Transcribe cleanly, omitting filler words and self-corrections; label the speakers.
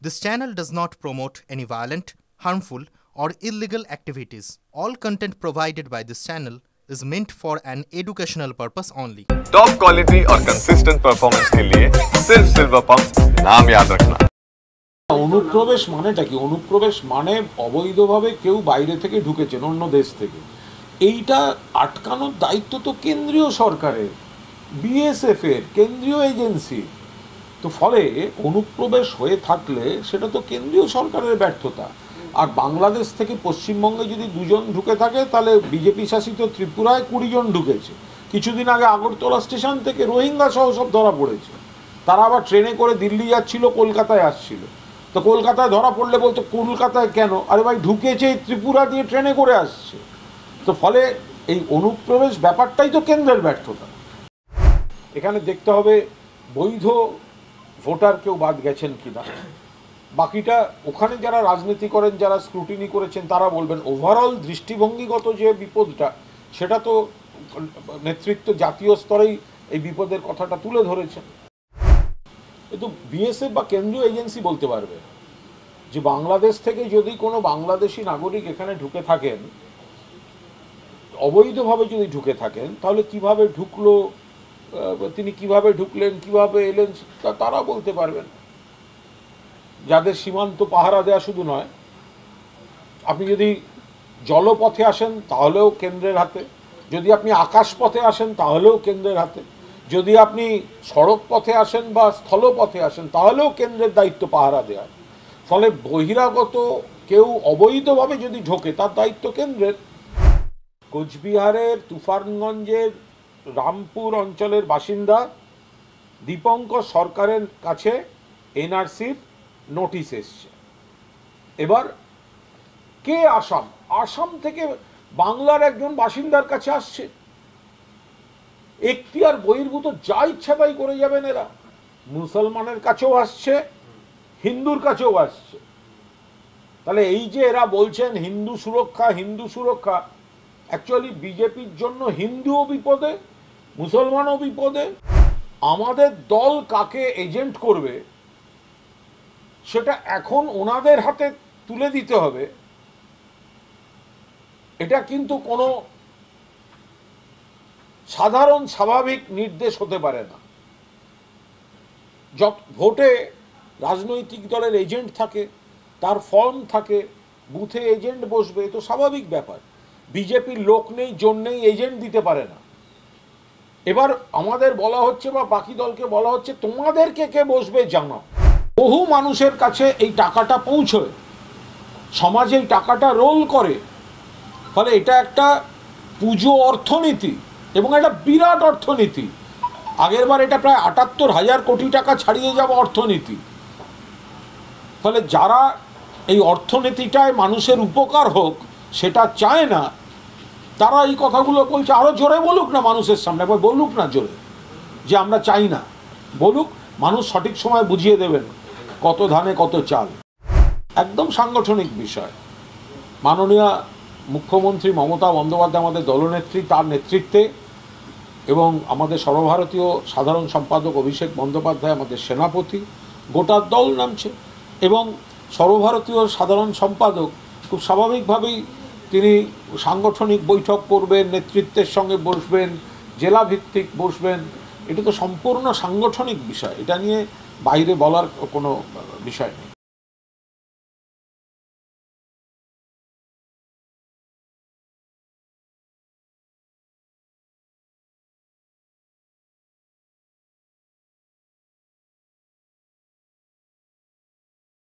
Speaker 1: This channel does not promote any violent, harmful, or illegal activities. All content provided by this channel is meant for an educational purpose only.
Speaker 2: Top quality और consistent performance के लिए सिर्फ silver pump नाम याद रखना।
Speaker 3: অনুপ্রবেশ মানেটা কি? অনুপ্রবেশ মানে অবৈধভাবে কেউ বাইরে থেকে ঢুকেছেন, অন্য দেশ থেকে। এইটা আটকানোর দায়িত্ব তো কেন্দ্রীয় সরকারের, বিএসএফ এর, কেন্দ্রীয় এজেন্সি। তো ফলে অনুপ্রবেশ হয়ে থাকলে সেটা তো কেন্দ্রীয় সরকারের ব্যর্থতা। আর বাংলাদেশ থেকে পশ্চিমবঙ্গে যদি দুজন ঢুকে থাকে, তাহলে বিজেপি শাসিত ত্রিপুরায় 20 জন ঢুকেছে। কিছুদিন আগে আগরতলা স্টেশন থেকে রোহিঙ্গা সহ সব ধরা পড়েছে। তারা আবার ট্রেনে করে দিল্লি যাচ্ছিল, কলকাতায় আসছিল। তো কলকাতায় ধরা পড়লে বলতো কলকাতায় কেন? আরে ভাই, ঢুকেছে ত্রিপুরা দিয়ে, ট্রেনে করে আসছে। তো ফলে এই অনুপ্রবেশ ব্যাপারটাই তো কেন্দ্রের ব্যর্থতা। এখানে দেখতে হবে বৈধ ভোটার কেউ বাদ গেছেন কিনা। বাকিটা ওখানে যারা রাজনীতি করেন, যারা স্ক্রুটিনি করেছেন, তারা বলবেন। ওভারঅল দৃষ্টিভঙ্গিগত যে বিপদটা, সেটা তো নেতৃত্ব জাতীয় স্তরেই এই বিপদের কথাটা তুলে ধরেছেন। কিন্তু বিএসএফ বা কেন্দ্রীয় এজেন্সি বলতে পারবে যে বাংলাদেশ থেকে যদি কোনো বাংলাদেশি নাগরিক এখানে ঢুকে থাকেন, অবৈধভাবে যদি ঢুকে থাকেন, তাহলে কিভাবে ঢুকলো, তিনি কিভাবে ঢুকলেন, কিভাবে এলেন, তারা বলতে পারবেন। যাদের সীমান্ত পাহারা দেওয়া শুধু নয়, আপনি যদি জলপথে আসেন তাহলেও কেন্দ্রের হাতে, যদি আপনি আকাশপথে আসেন তাহলেও কেন্দ্রের হাতে, যদি আপনি সড়ক পথে আসেন বা স্থলপথে আসেন তাহলেও কেন্দ্রের দায়িত্ব পাহারা দেওয়া। ফলে বহিরাগত কেউ অবৈধভাবে যদি ঢোকে, তার দায়িত্ব কেন্দ্রের। কোচবিহারের তুফানগঞ্জের রামপুর অঞ্চলের বাসিন্দা দীপঙ্কর সরকারের কাছে এনআরসির নোটিশ এসছে। এবার কে? আসাম থেকে বাংলার একজন বাসিন্দার কাছে আসছে। এখতিয়ার বহির্ভূত যা ইচ্ছা তাই করে যাবেন এরা। মুসলমানের কাছেও আসছে, হিন্দুর কাছেও আসছে। তাহলে এই যে এরা বলছেন হিন্দু সুরক্ষা, হিন্দু সুরক্ষা, অ্যাকচুয়ালি বিজেপির জন্য হিন্দুও বিপদে, মুসলমানও বিপদে। আমাদের দল কাকে এজেন্ট করবে সেটা এখন ওনাদের হাতে তুলে দিতে হবে। এটা কিন্তু কোনো সাধারণ স্বাভাবিক নির্দেশ হতে পারে না। ভোটে রাজনৈতিক দলের এজেন্ট থাকে, তার ফর্ম থাকে, বুথে এজেন্ট বসবে, তো স্বাভাবিক ব্যাপার। বিজেপির লোক নেই, জন্যেই এজেন্ট দিতে পারে না। এবার আমাদের বলা হচ্ছে বা বাকি দলকে বলা হচ্ছে, তোমাদেরকে কে বসবে জানাও। বহু মানুষের কাছে এই টাকাটা পৌঁছয়, সমাজে এই টাকাটা রোল করে। ফলে এটা একটা পুজো অর্থনীতি এবং একটা বিরাট অর্থনীতি। আগেরবার এটা প্রায় ৭৮,০০০ কোটি টাকা ছাড়িয়ে যাওয়া অর্থনীতি। ফলে যারা এই অর্থনীতিটায় মানুষের উপকার হোক সেটা চায় না, তারা এই কথাগুলো বলছে। আরও জোরে বলুক না মানুষের সামনে, একবার বলুক না জোরে যে আমরা চাই না। বলুক, মানুষ সঠিক সময় বুঝিয়ে দেবেন কত ধানে কত চাল। একদম সাংগঠনিক বিষয়। মাননীয় মুখ্যমন্ত্রী মমতা বন্দ্যোপাধ্যায় আমাদের দলনেত্রী, তার নেতৃত্বে, এবং আমাদের সর্বভারতীয় সাধারণ সম্পাদক অভিষেক বন্দ্যোপাধ্যায় আমাদের সেনাপতি, গোটা দল নামছে। এবং সর্বভারতীয় সাধারণ সম্পাদক খুব স্বাভাবিকভাবেই তিনি সাংগঠনিক বৈঠক করবেন, নেতৃত্বের সঙ্গে বসবেন, জেলা ভিত্তিক বসবেন। এটা তো সম্পূর্ণ সাংগঠনিক বিষয়, এটা নিয়ে বাইরে বলার কোনো বিষয় নেই।